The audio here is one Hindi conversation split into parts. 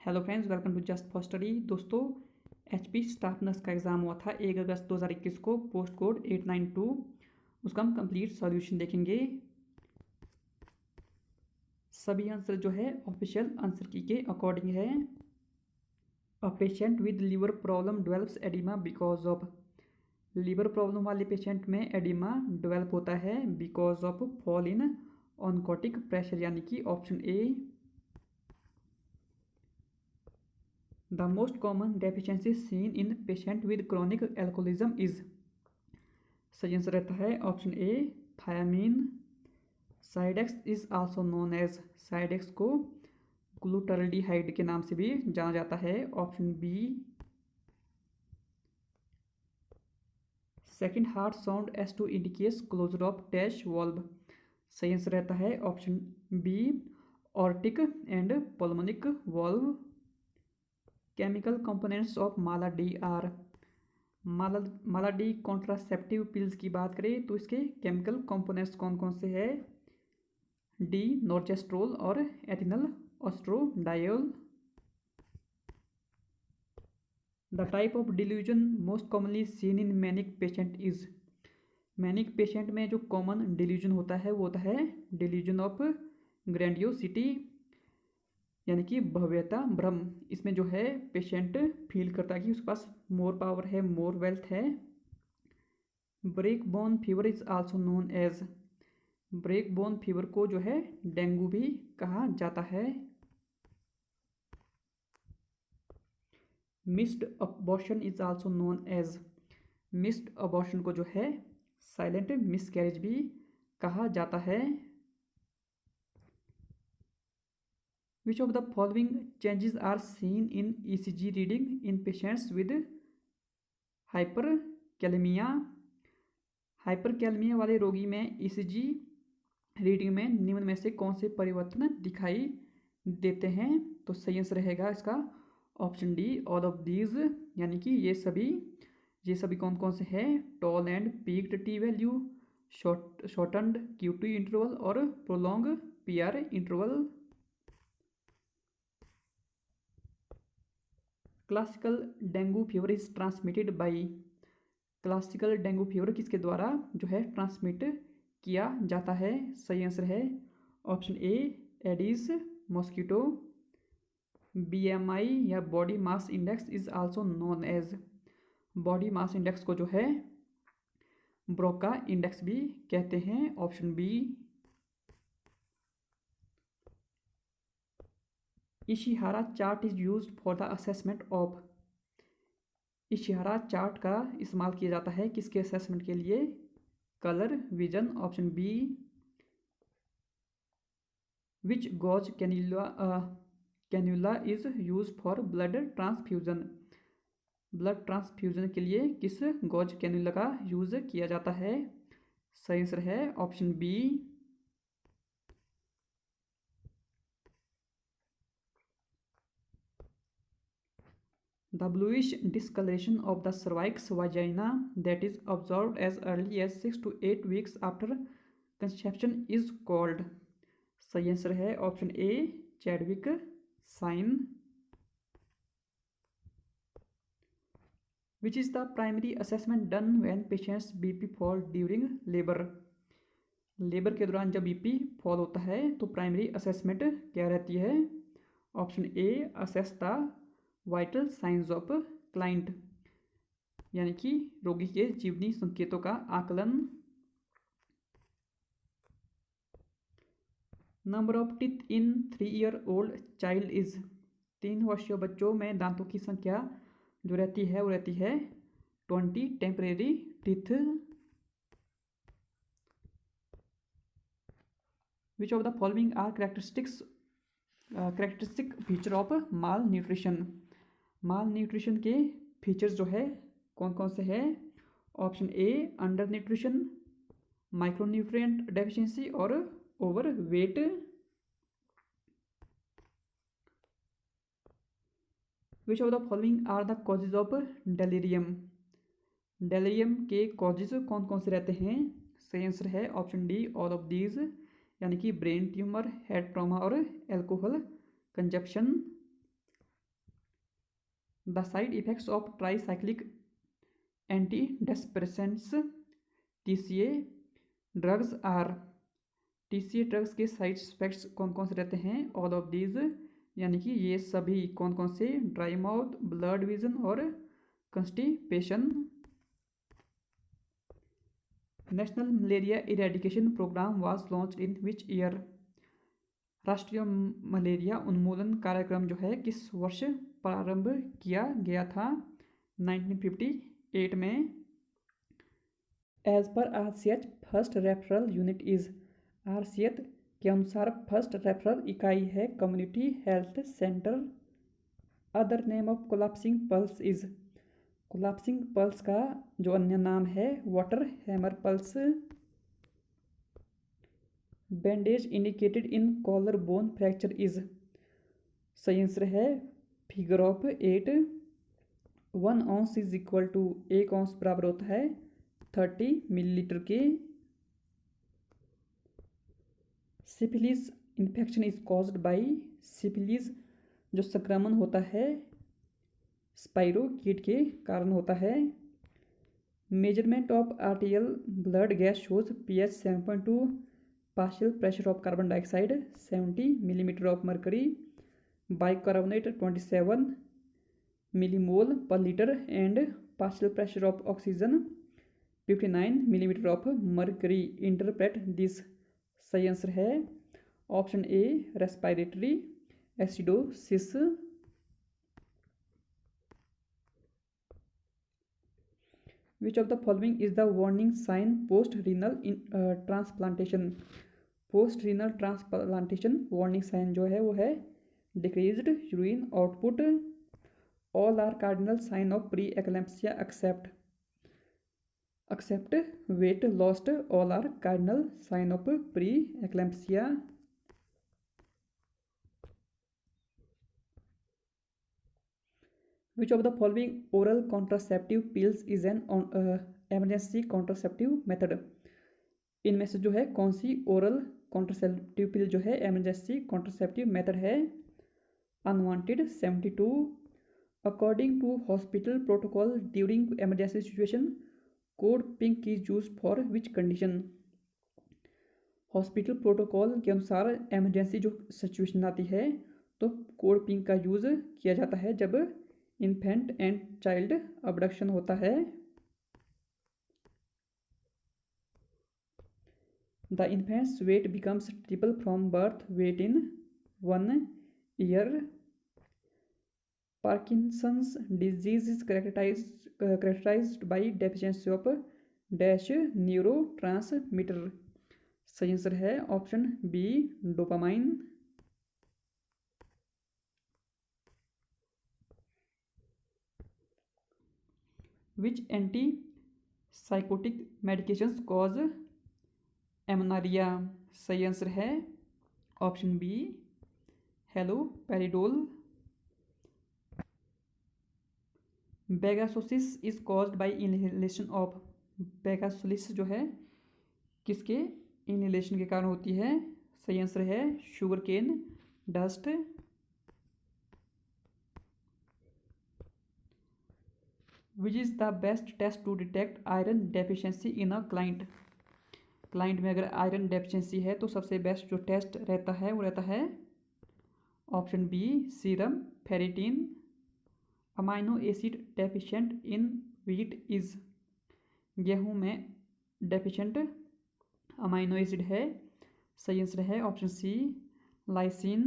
Hello friends, welcome to just for study. दोस्तों, एचपी स्टाफ नर्स का एग्ज़ाम हुआ था 1 अगस्त 2021 को, पोस्ट कोड 892। उसका हम कंप्लीट सॉल्यूशन देखेंगे। सभी आंसर जो है ऑफिशियल आंसर की के अकॉर्डिंग है। A patient with liver problem develops oedema because of. Liver problem वाले पेशेंट में एडिमा डेवलप होता है because of fall in oncotic pressure, यानी कि option A. The most common deficiency seen in patient with chronic alcoholism is। सही आंसर रहता है option A, thiamine. Cidex is also known as. Cidex को ग्लूटाल्डिहाइड के नाम से भी जाना जाता है, option B. Second heart sound S two indicates closure of dash valve. सही आंसर रहता है option B, aortic and pulmonic valve. Chemical components of Mala D are. Mala D contraceptive pills की बात करें तो इसके केमिकल कंपोनेंट्स कौन कौन से हैं? डी, नॉर्चेस्ट्रोल और ethinyl oestradiol. The type of delusion most commonly seen in manic patient is. Manic patient में जो कॉमन डिल्यूजन होता है वो होता है डिल्यूजन ऑफ ग्रैंडियोसिटी, यानी कि भव्यता भ्रम। इसमें जो है पेशेंट फील करता है कि उसके पास मोर पावर है, मोर वेल्थ है। Break bone fever is also known as. Break bone fever को जो है डेंगू भी कहा जाता है। Missed abortion is also known as. Missed abortion को जो है साइलेंट मिसकैरेज भी कहा जाता है। Which of the following changes are seen in ECG reading in patients with hyperkalemia? हाइपरकैलमिया वाले रोगी में ECG रीडिंग में निम्न में से कौन से परिवर्तन दिखाई देते हैं? तो सही आंसर रहेगा इसका option D, all of these, यानी कि ये सभी कौन कौन से हैं? Tall and peaked T value, shortened QT interval और prolonged PR interval. Classical dengue fever is transmitted by. Classical dengue fever किसके द्वारा जो है ट्रांसमिट किया जाता है? सही आंसर है option A, Aedes mosquito. BMI या body mass index is also known as. Body mass index को जो है ब्रोका इंडेक्स भी कहते हैं, option B. Ishihara chart is used for the assessment of. Ishihara chart का इस्तेमाल किया जाता है किसके असेसमेंट के लिए? Colour vision, option B. Which gauge cannula is use for blood transfusion. Blood transfusion के लिए किस गॉज कैन्यूला का यूज किया जाता है? सही आंसर है option B. The bluish discoloration of the cervix vagina that is observed as early as 6 to 8 weeks after conception is called। सही आंसर है option A, Chadwick sign. Which is the primary assessment done when patients BP fall during labor? Labour के दौरान जब BP फॉल होता है तो प्राइमरी असेसमेंट क्या रहती है? Option A, assess the vital science of client, यानी कि रोगी के जीवनी संकेतों का आकलन। Number of teeth in 3-year-old child is. 3 वर्षीय बच्चों में दांतों की संख्या जो रहती है वो रहती है 20 temporary teeth. Which of the following are characteristic feature of malnutrition. Malnutrition के फीचर्स जो है कौन कौन से हैं? Option A, undernutrition, micronutrient deficiency और overweight. Which of the following are the causes of delirium. Delirium के कॉजेज कौन कौन से रहते हैं? सही आंसर है option D, all of these, यानी कि ब्रेन ट्यूमर, हेड ट्रॉमा और alcohol consumption. The side effects of tricyclic antidepressants TCA drugs are. TCA drugs के साइड इफेक्ट्स कौन कौन से रहते हैं? ऑल ऑफ दीज, यानी कि ये सभी कौन कौन से? ड्राई माउथ, ब्लड विजन और constipation. National malaria eradication programme was launched in which year? राष्ट्रीय मलेरिया उन्मूलन कार्यक्रम जो है किस वर्ष प्रारंभ किया गया था? 1958 में। As per RCH first referral unit is. RCH के अनुसार फर्स्ट रेफरल इकाई है community health centre. Other name of collapsing pulse is. Collapsing pulse का जो अन्य नाम है water hammer pulse. Bandage indicated in collar bone fracture is. सही आंसर है figure of 8। 1 ounce is equal to 1 ounce बराबर होता है 30 मिलीलीटर के। Syphilis infection is caused by. Syphilis जो संक्रमण होता है स्पाइरो कीट के कारण होता है। Measurement of arterial blood gas shows pH 7.2, partial pressure of carbon dioxide 70 millimetre of mercury, bicarbonate 27 millimole per litre and partial pressure of oxygen 59 millimetre of mercury. Interpret this. सही आंसर है option A respiratory acidosis. Which of the following is the warning sign post renal transplantation? Post renal transplantation warning sign जो है वो है decreased urine output. All are cardinal sign of pre eclampsia except weight lost. All are cardinal sign of pre eclampsia. Which of the following oral contraceptive pills is an emergency contraceptive method? इनमें से जो है कौन सी ओरल कॉन्ट्रासेप्टिव पिल जो है एमरजेंसी कॉन्ट्रासेप्टिव मेथड है? Unwanted 72। According to hospital protocol during emergency situation code pink is use for which condition? Hospital protocol के अनुसार एमरजेंसी जो सिचुएशन आती है तो कोड पिंक का यूज़ किया जाता है जब इन्फेंट एंड चाइल्ड अबडक्शन होता है। The infants weight becomes triple from birth weight in 1 year। Parkinson's disease is characterized by deficiency of dash neurotransmitter. सही आंसर है option B dopamine. Which anti psychotic medications cause amenorrhoea? सही आंसर है option B haloperidol. Bagassosis is caused by inhalation of. Bagassosis जो है किसके इनहेलेशन के कारण होती है? सही आंसर है sugar cane dust. Which is the best test to detect iron deficiency in a client? Client में अगर आयरन डेफिशिएंसी है तो सबसे बेस्ट जो टेस्ट रहता है वो रहता है option B serum ferritin. Amino acid deficient in wheat is. गेहूं में डेफिशिएंट अमाइनो एसिड है। सही आंसर है option C lysine.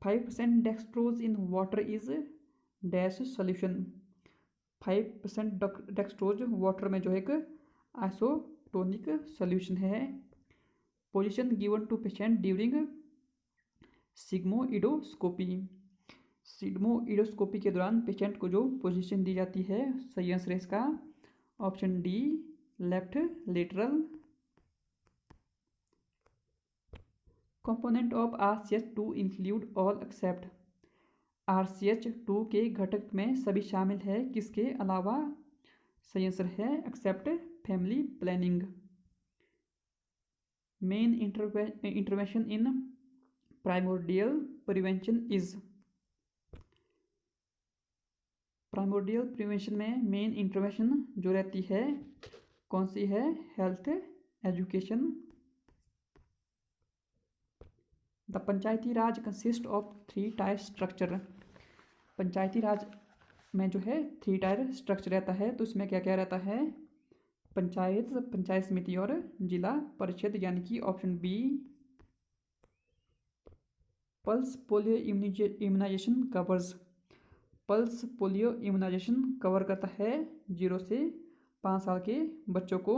5% dextrose in water is dash solution. 5% dextrose water में जो है एक आइसोटोनिक सोल्यूशन है। Position given to patient during sigmoidoscopy. Sigmoidoscopy के दौरान पेशेंट को जो पोजीशन दी जाती है सही आंसर है इसका option D left lateral. Component of RCH2 include all except. RCH2 के घटक में सभी शामिल है किसके अलावा? सही आंसर है except family planning. Main intervention in primordial prevention is. Primordial prevention में मेन इंटरवेंशन जो रहती है कौन सी है? Health education. The Panchayati Raj consist of 3 tier structure. Panchayati Raj में जो है 3 टायर स्ट्रक्चर रहता है, तो इसमें क्या क्या रहता है? पंचायत, पंचायत समिति और जिला परिषद, यानी कि option B. Pulse polio immunization covers. Pulse polio immunization cover करता है 0 से 5 साल के बच्चों को।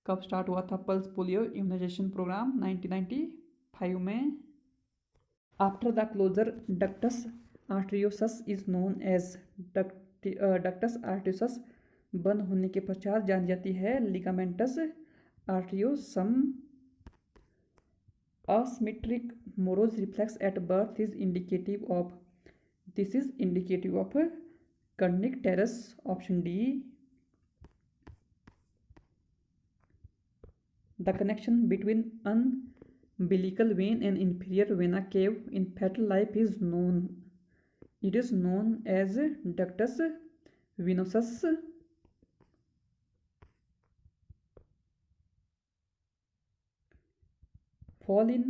कब स्टार्ट हुआ था पल्स पोलियो इम्यूनाइजेशन प्रोग्राम? 1995 में। After the closure ductus arteriosus is known as. Ductus arteriosus बंद होने के पश्चात जानी जाती है ligamentum arteriosum. Asymmetric Moro's reflex at birth is indicative of. This is indicative of कर्निक option D. The connection between umbilical vein and inferior vena cave in fetal life is known. It is known as ductus venosus. Fall in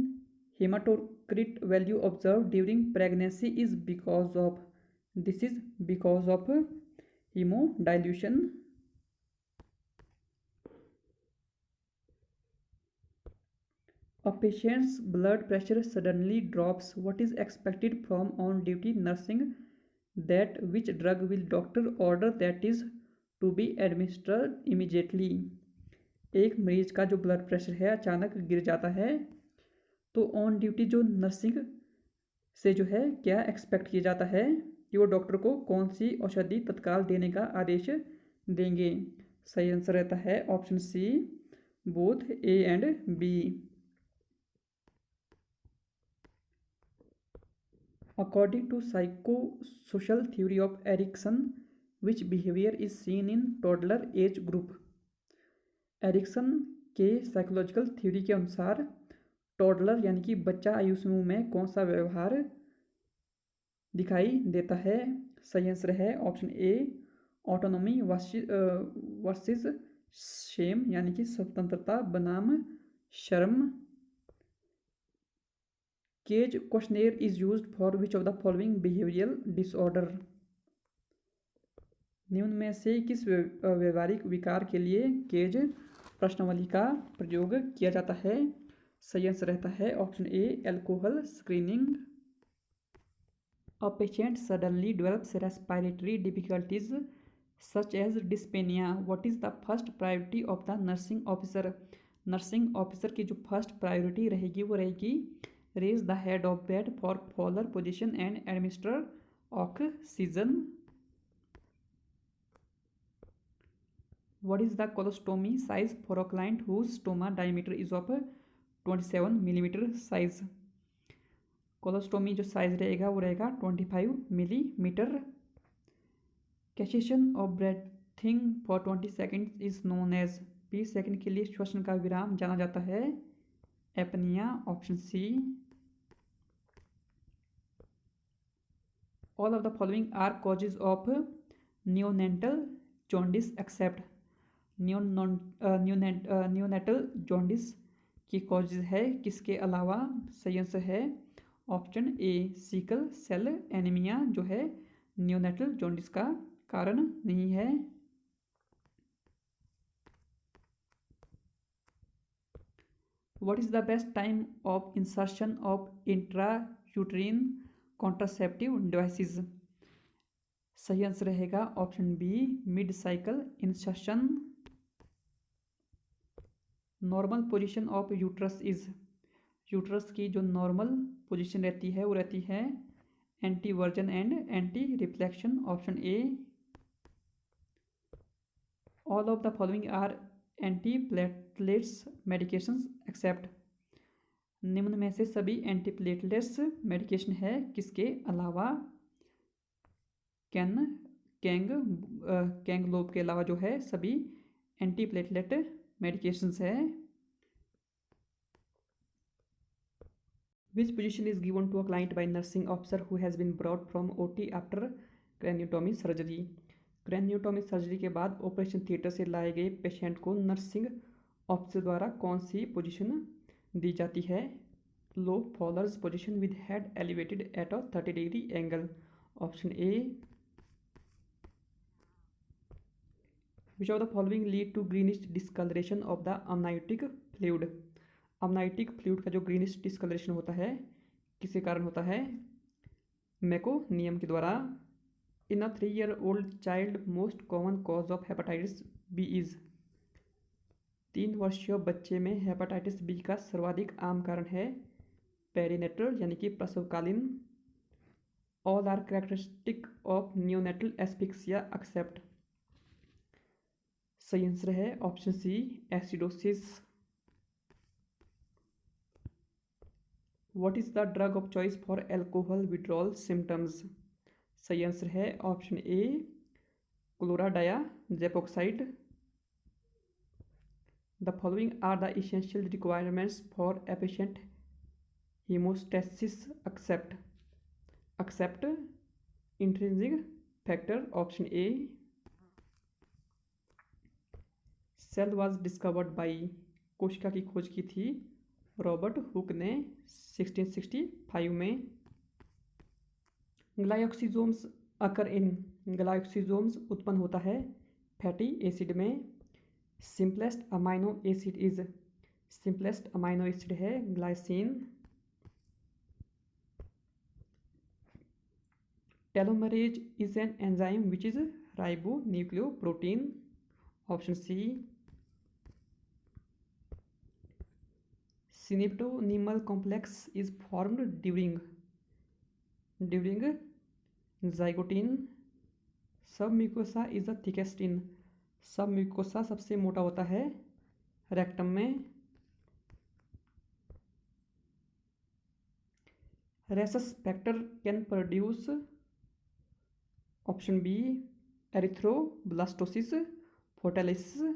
hematocrit value observed during pregnancy is because of. This is because of hemodilution. A patient's blood pressure suddenly drops. What is expected from on-duty nursing? That which drug will doctor order that is to be administered immediately? एक मरीज का जो ब्लड प्रेशर है अचानक गिर जाता है, तो ऑन ड्यूटी जो नर्सिंग से जो है क्या एक्सपेक्ट किया जाता है कि वो डॉक्टर को कौन सी औषधि तत्काल देने का आदेश देंगे? सही आंसर रहता है option C, both A and B. According to psychosocial theory of Erikson, which behavior is seen in toddler age group? Erikson के साइकोलॉजिकल थ्योरी के अनुसार टॉडलर यानी कि बच्चा आयु समूह में कौन सा व्यवहार दिखाई देता है? सही आंसर है option A, autonomy versus shame, यानी कि स्वतंत्रता बनाम शर्म। CAGE questionnaire is used for which of the following behavioural disorder? निम्न में से किस व्यवहारिक विकार के लिए केज प्रश्नावली का प्रयोग किया जाता है? सही आंसर रहता है option A, alcohol screening. A patient suddenly develops respiratory difficulties such as dyspnoea. What is the first priority of the nursing officer? Nursing officer की जो फर्स्ट प्रायोरिटी रहेगी वो रहेगी raise the head of bed for Fowler position and administer oxygen. What is the colostomy size for a client whose stoma diameter is of 27 millimeter size? Colostomy जो साइज रहेगा वो रहेगा 25 millimetre. Cessation of breathing for 20 second is known as. 20 second के लिए श्वसन का विराम जाना जाता है apnoea, option C. All of the following are causes of neonatal jaundice except। neonatal jaundice की causes है किसके अलावा? सही आंसर है option A, sickle cell anaemia जो है नियोनेटल जॉन्डिस का कारण नहीं है। What is the best time of insertion of intrauterine contraceptive devices? सही आंसर रहेगा option B, mid cycle insertion. Normal position of uterus is. Uterus की जो नॉर्मल पोजीशन रहती है वो रहती है anteversion and anti reflection, option A. All of the following are anti platelets medications except. निम्न में से सभी एंटीप्लेटलेट्स मेडिकेशन है किसके अलावा? कैंगलोब के अलावा जो है सभी एंटीप्लेटलेट मेडिकेशंस है। Which position is given to a client by nursing officer who has been brought from OT after craniotomy surgery. Craniotomy surgery के बाद ऑपरेशन थिएटर से लाए गए पेशेंट को नर्सिंग ऑफिसर द्वारा कौन सी पोजीशन दी जाती है? Low Fowler's position with head elevated at a 30 degree angle. Option A. Which of the following lead to greenish discolouration of the amniotic fluid. Amniotic fluid का जो ग्रीनिश डिस्कलरेशन होता है किसके कारण होता है? मेकोनियम के द्वारा। In a 3-year-old child most common cause of hepatitis B is. 3 वर्षीय बच्चे में हेपेटाइटिस बी का सर्वाधिक आम कारण है पेरीनेटल यानी कि प्रसवकालीन। All are characteristic of neonatal asphyxia except. सही आंसर है option C acidosis. What is the drug of choice for alcohol withdrawal symptoms? सही आंसर है option A chlordiazepoxide. The following are the essential requirements for efficient hemostasis accept intrinsic factor। Option A. Cell was discovered by. कोशिका की खोज की थी रॉबर्ट हुक ने 1665 में। ग्लाइकोसिसोम्स अकर इन। ग्लाइकोसिसोम्स उत्पन्न होता है फैटी एसिड में। Simplest amino acid is. Simplest amino acid है glycine. Telomerase is an enzyme which is ribonucleoprotein. Option C. Synaptonemal complex is formed during zygotene. Submucosa is the thickest in. Submucosa सबसे मोटा होता है रेक्टम में। Rhesus factor can produce. Option B erythroblastosis foetalis.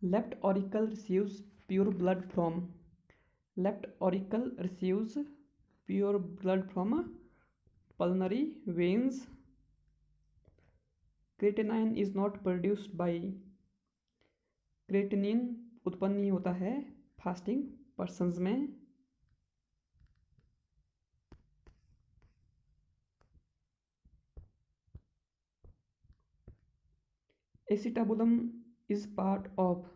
Left auricle receives pure blood from. Left auricle receives pure blood from pulmonary veins. Creatinine is not produced by. Creatinine उत्पन्न नहीं होता है फास्टिंग पर्सन्स में। Acetabulum is part of.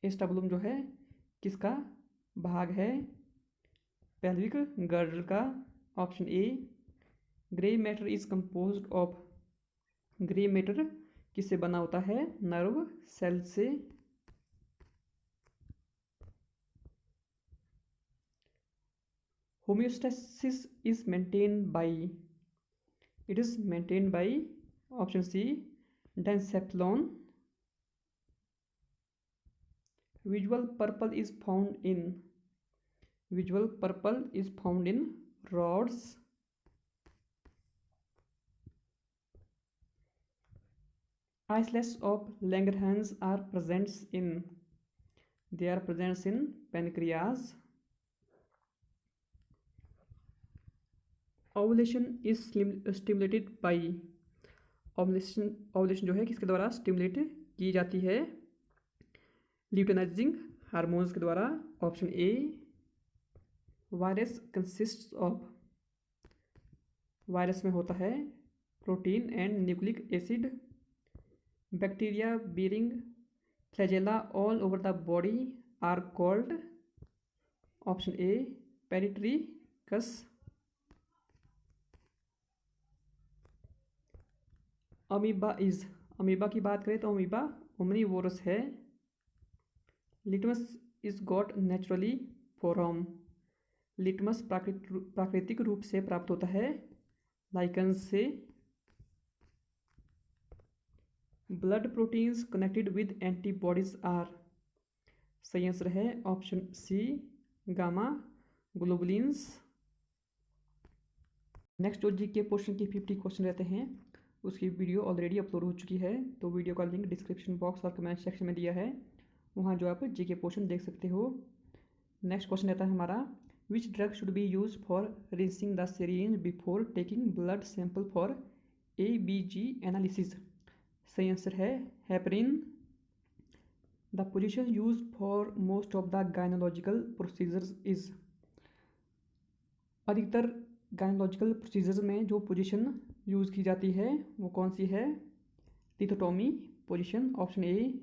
Acetabulum जो है किसका भाग है? पेल्विक गर्डल का। Option A. Grey matter is composed of. Grey matter किससे बना होता है? नर्व सेल से। Homeostasis is maintained by. It is maintained by option C diencephalon. Visual purple is found in. Visual purple is found in rods। Islets of Langerhans are present in। They are present in pancreas। Ovulation is stimulated by। Ovulation जो है किसके द्वारा स्टिमुलेट की जाती है? ल्यूटेनाइजिंग हार्मोन्स के द्वारा। Option A. Virus consists of. Virus में होता है protein and nucleic acid. Bacteria bearing flagella all over the body are called. Option A peritrichous. Amoeba is. Amoeba की बात करें तो अमीबा ओमनीवोरस है। Litmus is got naturally from. Litmus प्राकृतिक रूप से प्राप्त होता है लाइकन्स से। Blood proteins connected with antibodies are. सही आंसर है option C gamma globulins. Next जो जीके पोर्शन के 50 क्वेश्चन रहते हैं उसकी वीडियो ऑलरेडी अपलोड हो चुकी है, तो वीडियो का लिंक डिस्क्रिप्शन बॉक्स और कमेंट सेक्शन में दिया है, वहाँ जो आप जीके पोर्शन देख सकते हो। नेक्स्ट क्वेश्चन रहता है हमारा Which drug should be used for rinsing the syringe before taking blood sample for ABG analysis? सही आंसर है heparin. The position used for most of the gynecological procedures is. अधिकतर गायनोलॉजिकल प्रोसीजर्स में जो पोजीशन यूज़ की जाती है वो कौन सी है? Lithotomy position. Option A.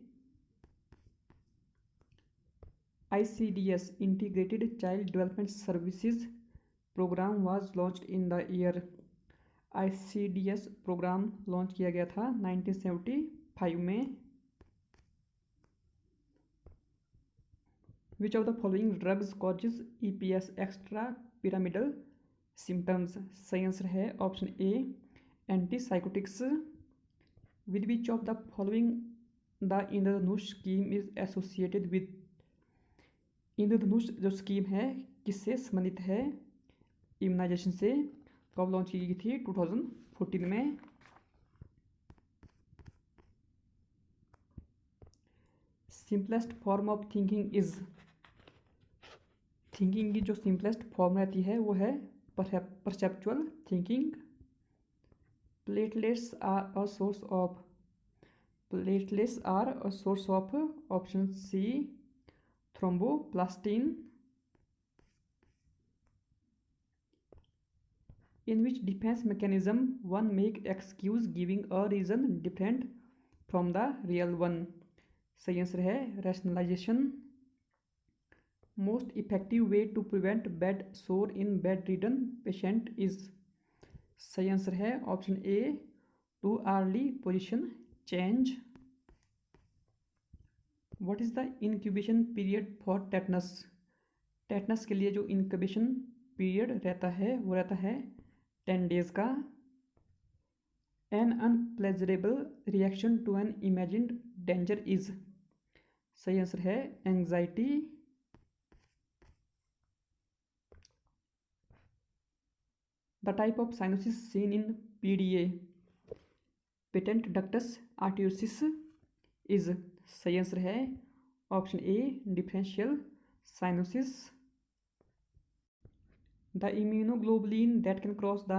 ICDS integrated child development services programme was launched in the year. ICDS programme launch किया गया था 1975 में. Which of the following drugs causes EPS extra pyramidal symptoms? सही आंसर है option A antipsychotics. With which of the following the Indradhanush scheme is associated with. Indradhanush जो स्कीम है किससे संबंधित है? इम्यूनाइजेशन से. कब लॉन्च की गई थी? 2014 में. Simplest form of thinking is. Thinking की जो सिंपलेस्ट फॉर्म रहती है वो है perceptual thinking. Platelets are a source of. Platelets are a source of. Option C thromboplastin. In which defense mechanism one make excuse giving a reason different from the real one? सही आंसर है rationalization. Most effective way to prevent bed sore in bedridden patient is. सही आंसर है option A to early position change. What is the incubation period for tetanus? Tetanus के लिए जो incubation period रहता है वो रहता है 10 days का. An unpleasurable reaction to an imagined danger is. सही आंसर है anxiety. The type of cyanosis seen in PDA. Patent ductus arteriosus is. सही आंसर है option A differential cyanosis. The immunoglobulin that can cross the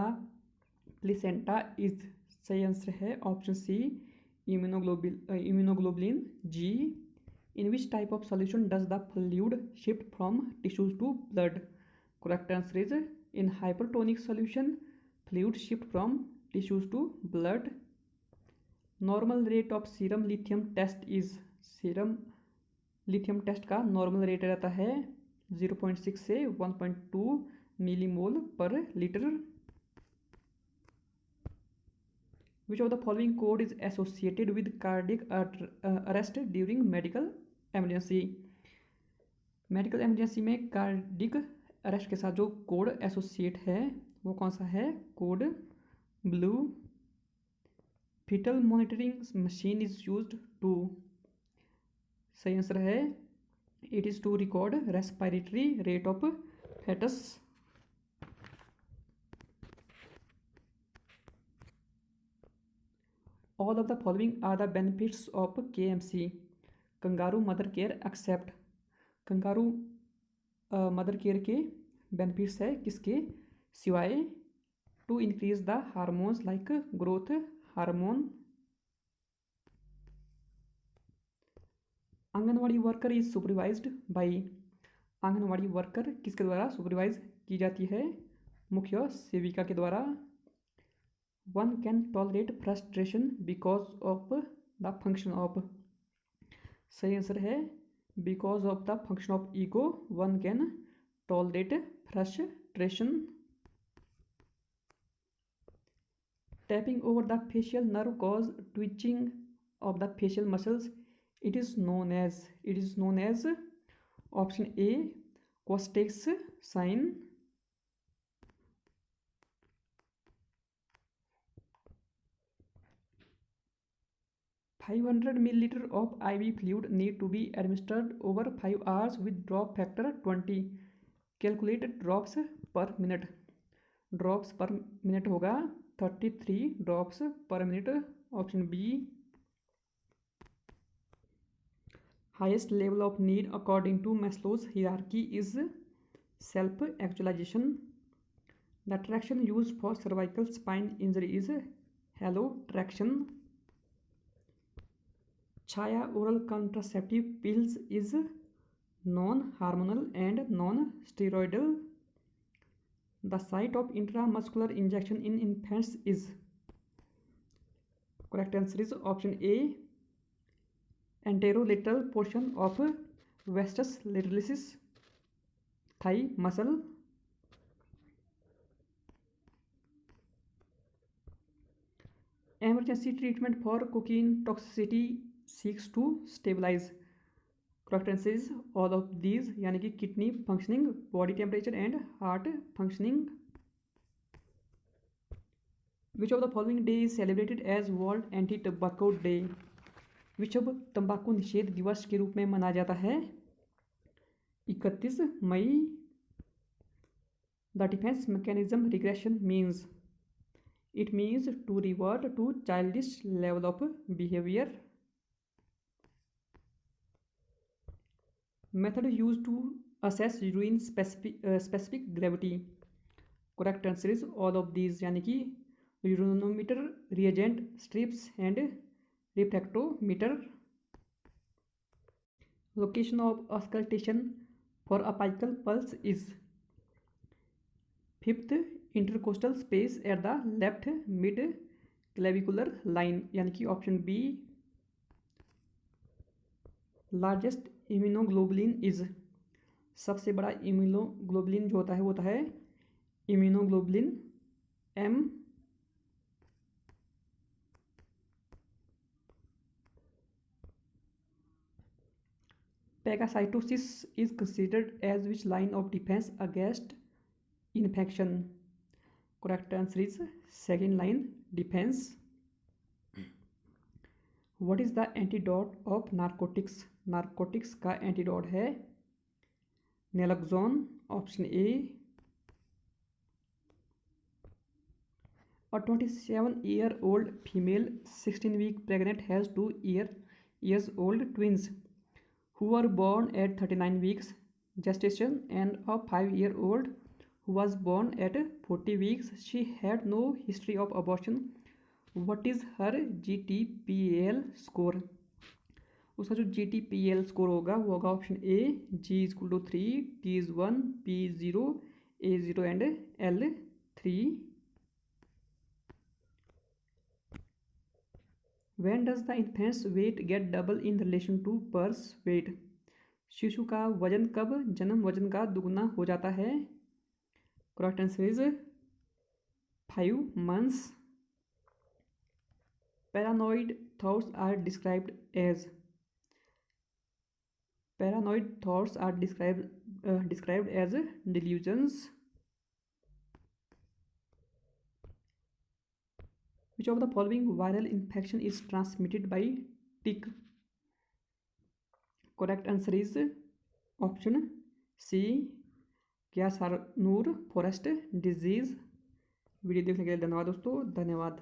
placenta is. सही आंसर है option C immunoglobulin G. In which type of solution does the fluid shift from tissues to blood? Correct answer is in hypertonic solution fluid shift from tissues to blood. Normal rate of serum lithium test is. Serum lithium test का नॉर्मल रेट रहता है 0.6 से 1.2 millimole per litre. Which of the following code is associated with cardiac arrest during medical emergency? Medical emergency में कार्डियक अरेस्ट के साथ जो कोड एसोसिएट है वो कौन सा है? Code blue. Fetal monitoring machine is used to. सही आंसर है it is to record respiratory rate of fetus. All of the following are the benefits of KMC. Kangaroo mother care except. Kangaroo mother care के बेनिफिट्स है किसके सिवाय? To increase the hormones like growth hormone. Anganwadi worker is supervised by. Anganwadi worker किसके द्वारा सुपरवाइज की जाती है? मुख्य सेविका के द्वारा. One can tolerate frustration because of the function of. सही आंसर है because of the function of ego one can tolerate frustration. Tapping over the facial nerve cause twitching of the facial muscles. It is known as option A Costex sign. $500 milliliter of IV fluid need to be administered over 5 hours with drop factor 20. Calculate drops per minute. Drops per minute होगा 33 drops per minute. Option B. Highest level of need according to Maslow's hierarchy is. self actualization. The traction used for cervical spine injury is halo traction. Chaya oral contraceptive pills is non-hormonal and non-steroidal. The site of intramuscular injection in infants is, correct answer is option A, anterolateral portion of vastus lateralis, thigh muscle. Emergency treatment for cocaine toxicity seeks to stabilize. Correct answer is all of these, यानी कि kidney functioning, body temperature and heart functioning. Which of the following day is celebrated as World Anti-Tobacco Day? विच अब तंबाकू निषेध दिवस के रूप में मनाया जाता है 31 मई. The defence mechanism regression means, it means to revert to childish level of behaviour. Method used to assess urine specific gravity. Correct answer is all of these, यानी कि urinometer, reagent strips and refractometer. Location of auscultation for apical pulse is 5th intercostal space at the left mid clavicular line, यानी कि option B. Largest immunoglobulin is, सबसे बड़ा इम्यूनोग्लोबुलिन जो होता है वो होता है immunoglobulin M. Phagocytosis is considered as which line of defence against infection. Correct answer is second line defence. What is the antidote of narcotics. Narcotics का एंटीडोट है naloxone, option A. A 27-year-old female 16-week pregnant has 2 years old twins who were born at 39 weeks gestation and a 5-year-old who was born at 40 weeks. She had no history of abortion. What is her GTPL score? उसका जो GTPL स्कोर होगा वो होगा option A, G = 3, T is 1, P 0, A 0 and L 3. When does the infant's weight get double in relation to birth weight? शिशु का वजन कब जन्म वजन का दुगुना हो जाता है? Correct answer is 5 months. Paranoid thoughts are described as, paranoid thoughts are described as delusions. Which of the following viral infection is transmitted by tick? Correct answer is option C, Kyasanur forest disease. Video देखने के लिए धन्यवाद दोस्तों, धन्यवाद.